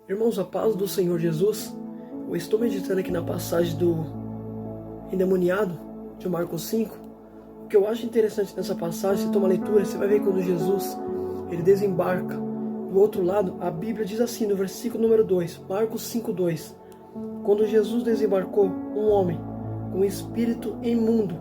Irmãos, a paz do Senhor Jesus. Eu estou meditando aqui na passagem do endemoniado de Marcos 5. O que eu acho interessante nessa passagem, você toma a leitura, você vai ver quando Jesus ele desembarca. Do outro lado, a Bíblia diz assim no versículo número 2, Marcos 5:2. Quando Jesus desembarcou, um homem com espírito imundo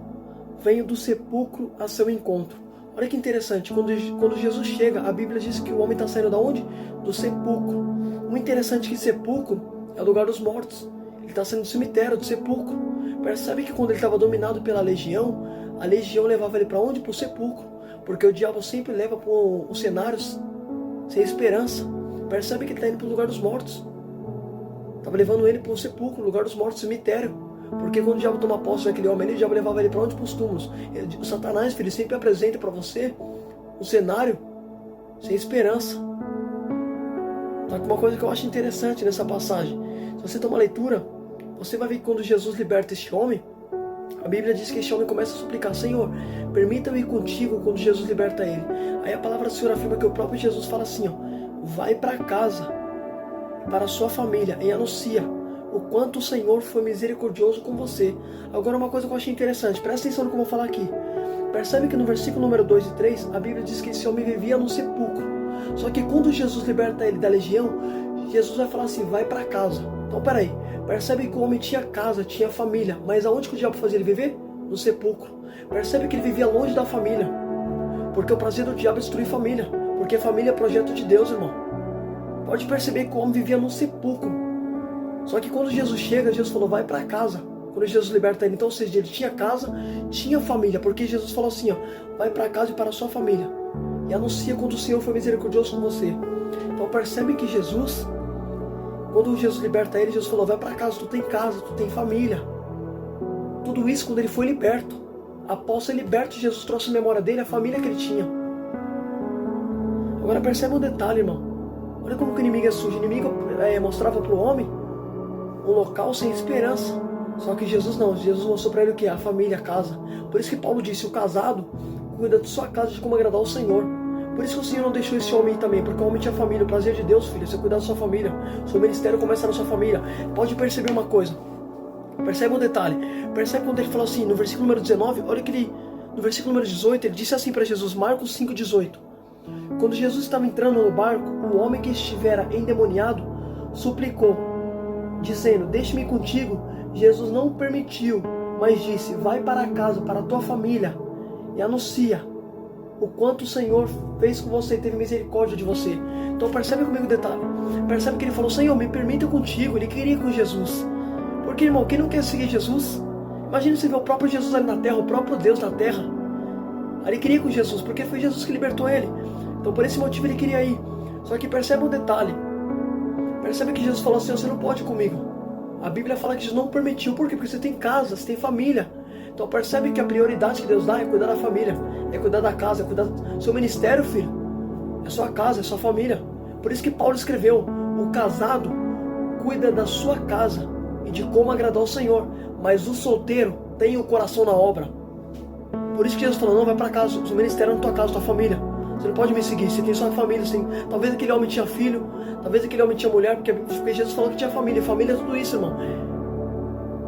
veio do sepulcro a seu encontro. Olha que interessante, quando Jesus chega, a Bíblia diz que o homem está saindo de onde? Do sepulcro. O interessante é que sepulcro é o lugar dos mortos. Ele está saindo do cemitério, do sepulcro. Percebe que quando ele estava dominado pela legião, a legião levava ele para onde? Para o sepulcro. Porque o diabo sempre leva para os cenários sem esperança. Percebe que ele está indo para o lugar dos mortos. Estava levando ele para o sepulcro, lugar dos mortos, cemitério. Porque quando o diabo toma posse daquele homem, o diabo levava ele para onde? Para os túmulos. O Satanás, filho, sempre apresenta para você um cenário sem esperança. Tá com uma coisa que eu acho interessante nessa passagem. Se você tomar leitura, você vai ver que quando Jesus liberta este homem, a Bíblia diz que este homem começa a suplicar: Senhor, permita-me ir contigo quando Jesus liberta ele. Aí a palavra do Senhor afirma que o próprio Jesus fala assim, vai para casa, para a sua família, e anuncia o quanto o Senhor foi misericordioso com você. Agora uma coisa que eu achei interessante, presta atenção no que eu vou falar aqui. Percebe que no versículo número 2 e 3, a Bíblia diz que esse homem vivia no sepulcro. Só que quando Jesus liberta ele da legião, Jesus vai falar assim, vai para casa. Então peraí, percebe que o homem tinha casa, tinha família, mas aonde que o diabo fazia ele viver? No sepulcro. Percebe que ele vivia longe da família, porque o prazer do diabo é destruir família, porque família é projeto de Deus, irmão. Pode perceber que o homem vivia no sepulcro. Só que quando Jesus chega, Jesus falou, vai para casa. Quando Jesus liberta ele, então, ou seja, ele tinha casa, tinha família, porque Jesus falou assim, vai para casa e para a sua família. E anuncia quando o Senhor foi misericordioso com você. Então percebe que Jesus, quando Jesus liberta ele, Jesus falou, vai para casa, tu tem família. Tudo isso quando ele foi liberto. Após ser liberto, Jesus trouxe a memória dele, a família que ele tinha. Agora percebe um detalhe, irmão. Olha como que o inimigo é sujo. O inimigo mostrava para o homem um local sem esperança. Só que Jesus não. Jesus mostrou para ele o que? A família, a casa. Por isso que Paulo disse, o casado cuida de sua casa de como agradar ao Senhor. Por isso que o Senhor não deixou esse homem ir também, porque o homem tinha família. O prazer de Deus, filho, é você cuidar da sua família. O seu ministério começa na sua família. Pode perceber uma coisa. Percebe um detalhe. Percebe quando ele falou assim, no versículo número 19, olha que ele, no versículo número 18, ele disse assim para Jesus, Marcos 5:18. Quando Jesus estava entrando no barco, o homem que estivera endemoniado suplicou, dizendo, deixe-me ir contigo. Jesus não permitiu, mas disse, vai para casa, para a tua família, e anuncia o quanto o Senhor fez com você, teve misericórdia de você. Então percebe comigo o detalhe. Percebe que ele falou, Senhor, me permita ir contigo. Ele queria ir com Jesus. Porque, irmão, quem não quer seguir Jesus? Imagina você ver o próprio Jesus ali na terra, o próprio Deus na terra. Ele queria ir com Jesus, porque foi Jesus que libertou ele. Então por esse motivo ele queria ir. Só que percebe um detalhe. Percebe que Jesus falou assim, você não pode ir comigo. A Bíblia fala que Jesus não permitiu. Por quê? Porque você tem casa, você tem família. Então percebe que a prioridade que Deus dá é cuidar da família, é cuidar da casa, é cuidar do seu ministério, filho. É sua casa, é sua família. Por isso que Paulo escreveu, o casado cuida da sua casa e de como agradar ao Senhor, mas o solteiro tem o coração na obra. Por isso que Jesus falou, não, vai para casa, o ministério é na tua casa, tua família. Você não pode me seguir, você tem sua família, você tem... Talvez aquele homem tinha filho, talvez aquele homem tinha mulher, porque Jesus falou que tinha família. Família é tudo isso, irmão.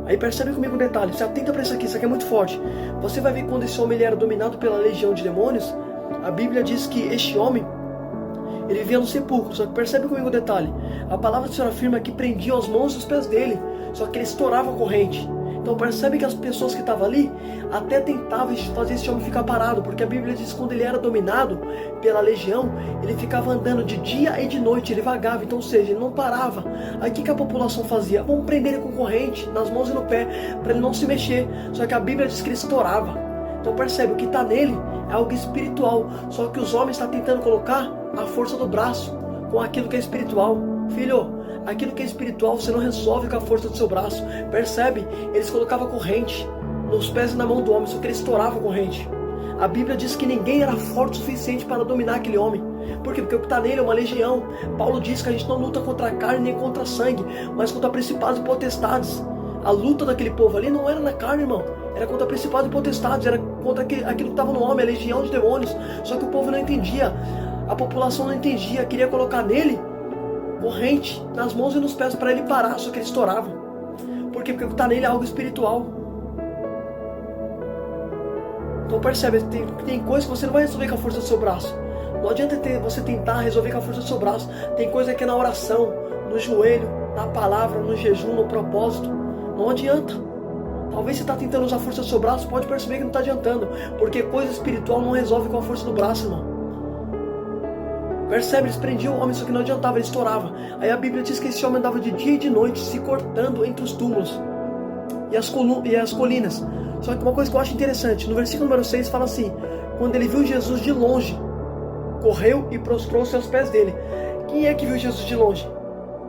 Aí percebe comigo um detalhe, você atenta para isso aqui é muito forte. Você vai ver quando esse homem ele era dominado pela legião de demônios, a Bíblia diz que este homem, ele vivia no sepulcro. Só que percebe comigo um detalhe, a palavra do Senhor afirma que prendiam as mãos e os pés dele, só que ele estourava a corrente. Então percebe que as pessoas que estavam ali até tentavam fazer esse homem ficar parado, porque a Bíblia diz que quando ele era dominado pela legião, ele ficava andando de dia e de noite, ele vagava, então ou seja, ele não parava. Aí o que a população fazia? Vamos prender ele com corrente, nas mãos e no pé, para ele não se mexer. Só que a Bíblia diz que ele estourava. Então percebe, o que está nele é algo espiritual, só que os homens estão tentando colocar a força do braço com aquilo que é espiritual. Filho, aquilo que é espiritual você não resolve com a força do seu braço. Percebe? Eles colocavam corrente nos pés e na mão do homem, só que ele estourava a corrente. A Bíblia diz que ninguém era forte o suficiente para dominar aquele homem. Por quê? Porque o que está nele é uma legião. Paulo diz que a gente não luta contra a carne nem contra sangue, mas contra principados e potestades. A luta daquele povo ali não era na carne, irmão. Era contra principados e potestades, era contra aquilo que estava no homem, a legião de demônios. Só que o povo não entendia, a população não entendia, queria colocar nele corrente nas mãos e nos pés para ele parar, só que ele estourava. Por quê? Porque o que está nele é algo espiritual. Então percebe, tem coisa que você não vai resolver com a força do seu braço. Não adianta você tentar resolver com a força do seu braço. Tem coisa que é na oração, no joelho, na palavra, no jejum, no propósito. Não adianta. Talvez você está tentando usar a força do seu braço, pode perceber que não está adiantando. Porque coisa espiritual não resolve com a força do braço, irmão. Percebe, eles prendiam o homem, só que não adiantava, ele estourava. Aí a Bíblia diz que esse homem andava de dia e de noite, se cortando entre os túmulos e as colinas. Só que uma coisa que eu acho interessante, no versículo número 6 fala assim: quando ele viu Jesus de longe, correu e prostrou-se aos pés dele. Quem é que viu Jesus de longe?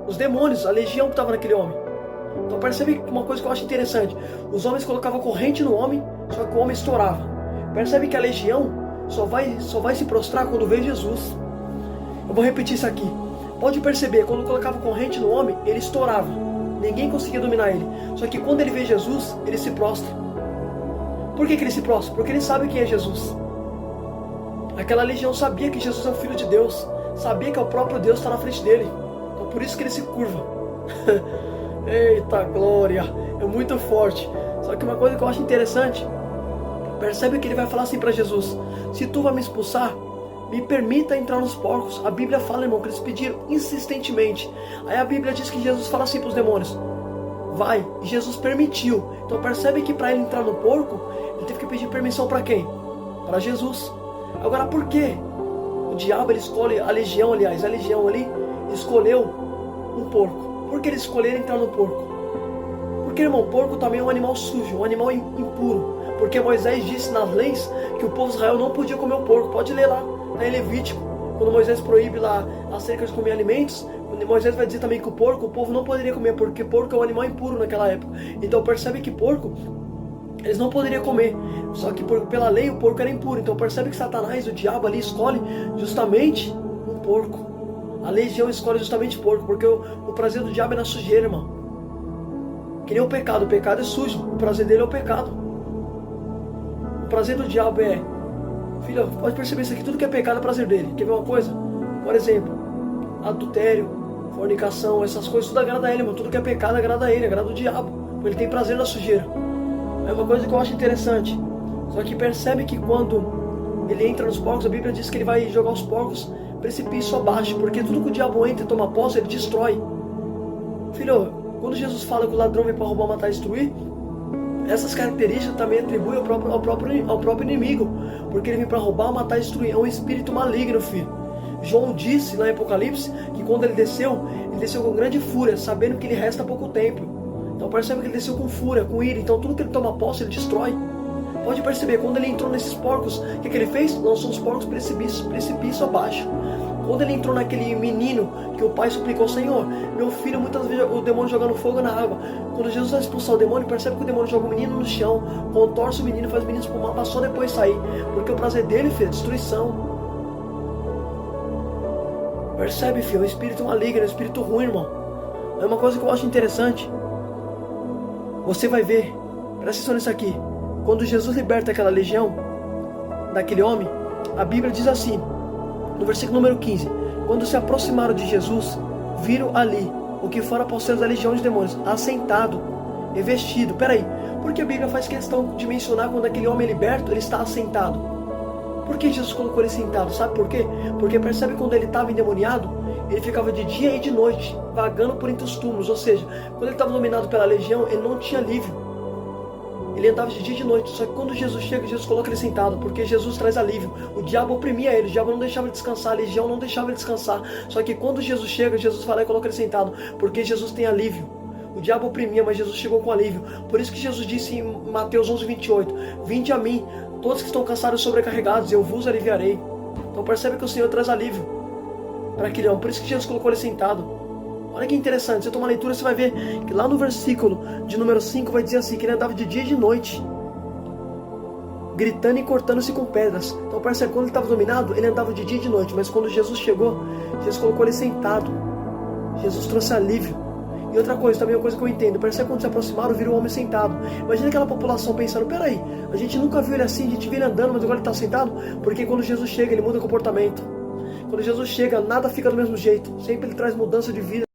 Os demônios, a legião que estava naquele homem. Então percebe uma coisa que eu acho interessante: os homens colocavam corrente no homem, só que o homem estourava. Percebe que a legião só vai se prostrar quando vê Jesus. Eu vou repetir isso aqui. Pode perceber, quando colocava corrente no homem, ele estourava. Ninguém conseguia dominar ele. Só que quando ele vê Jesus, ele se prostra. Por que ele se prostra? Porque ele sabe quem é Jesus. Aquela legião sabia que Jesus é o Filho de Deus. Sabia que o próprio Deus está na frente dele. Então por isso que ele se curva. Eita glória! É muito forte. Só que uma coisa que eu acho interessante, percebe que ele vai falar assim para Jesus: se tu vai me expulsar, me permita entrar nos porcos. A Bíblia fala, irmão, que eles pediram insistentemente. Aí a Bíblia diz que Jesus fala assim para os demônios: vai. E Jesus permitiu. Então percebe que para ele entrar no porco, ele teve que pedir permissão para quem? Para Jesus. Agora por quê? O diabo, ele escolhe, a legião ali escolheu um porco. Por que eles escolheram entrar no porco? Porque, irmão, porco também é um animal sujo, um animal impuro. Porque Moisés disse nas leis que o povo de Israel não podia comer o porco. Pode ler lá, em Levítico. Quando Moisés proíbe lá acerca de comer alimentos, Moisés vai dizer também que o povo não poderia comer, porque porco é um animal impuro naquela época. Então percebe que porco, eles não poderiam comer. Só que pela lei o porco era impuro. Então percebe que Satanás, o diabo ali, escolhe justamente um porco. A legião escolhe justamente porco, porque o prazer do diabo é na sujeira, irmão. Que nem o pecado é sujo, o prazer dele é o pecado. O prazer do diabo é, filho, pode perceber isso aqui, tudo que é pecado é prazer dele. Quer ver uma coisa? Por exemplo, adultério, fornicação, essas coisas, tudo agrada a ele, irmão. Tudo que é pecado agrada a ele, agrada o diabo. Ele tem prazer na sujeira. É uma coisa que eu acho interessante. Só que percebe que quando ele entra nos porcos, a Bíblia diz que ele vai jogar os porcos precipício abaixo, porque tudo que o diabo entra e toma posse, ele destrói. Filho, quando Jesus fala que o ladrão vem para roubar, matar e destruir, essas características também atribui ao próprio inimigo, porque ele vem para roubar, matar e destruir. É um espírito maligno, filho. João disse lá em Apocalipse que quando ele desceu com grande fúria, sabendo que ele resta pouco tempo. Então percebe que ele desceu com fúria, com ira. Então tudo que ele toma posse, ele destrói. Pode perceber, quando ele entrou nesses porcos, o que ele fez? Lançou os porcos precipício abaixo. Quando ele entrou naquele menino que o pai suplicou: Senhor, meu filho, muitas vezes o demônio jogando fogo na água. Quando Jesus vai expulsar o demônio, percebe que o demônio joga o menino no chão, contorce o menino, faz o menino espumar, para só depois sair. Porque o prazer dele, filho, é destruição. Percebe, filho, é um espírito maligno, é um espírito ruim, irmão. É uma coisa que eu acho interessante. Você vai ver, presta atenção nisso aqui. Quando Jesus liberta aquela legião, daquele homem, a Bíblia diz assim, no versículo número 15: quando se aproximaram de Jesus, viram ali o que fora aposentos da legião de demônios, assentado e vestido. Peraí, por que a Bíblia faz questão de mencionar quando aquele homem é liberto, ele está assentado? Por que Jesus colocou ele sentado? Sabe por quê? Porque percebe, quando ele estava endemoniado, ele ficava de dia e de noite, vagando por entre os túmulos. Ou seja, quando ele estava dominado pela legião, ele não tinha alívio. Ele andava de dia e de noite. Só que quando Jesus chega, Jesus coloca ele sentado, porque Jesus traz alívio. O diabo oprimia ele, o diabo não deixava ele descansar, a legião não deixava ele descansar. Só que quando Jesus chega, Jesus vai lá e coloca ele sentado, porque Jesus tem alívio. O diabo oprimia, mas Jesus chegou com alívio. Por isso que Jesus disse em Mateus 11:28: vinde a mim, todos que estão cansados e sobrecarregados, eu vos aliviarei. Então percebe que o Senhor traz alívio para aquele homem. Por isso que Jesus colocou ele sentado. Olha que interessante, você toma a leitura, você vai ver que lá no versículo de número 5 vai dizer assim, que ele andava de dia e de noite, gritando e cortando-se com pedras. Então percebe, quando ele estava dominado, ele andava de dia e de noite, mas quando Jesus chegou, Jesus colocou ele sentado. Jesus trouxe alívio. E outra coisa, também uma coisa que eu entendo, percebe, quando se aproximaram, viram o homem sentado. Imagina aquela população pensando: peraí, a gente nunca viu ele assim, a gente viu ele andando, mas agora ele está sentado. Porque quando Jesus chega, ele muda o comportamento. Quando Jesus chega, nada fica do mesmo jeito. Sempre ele traz mudança de vida.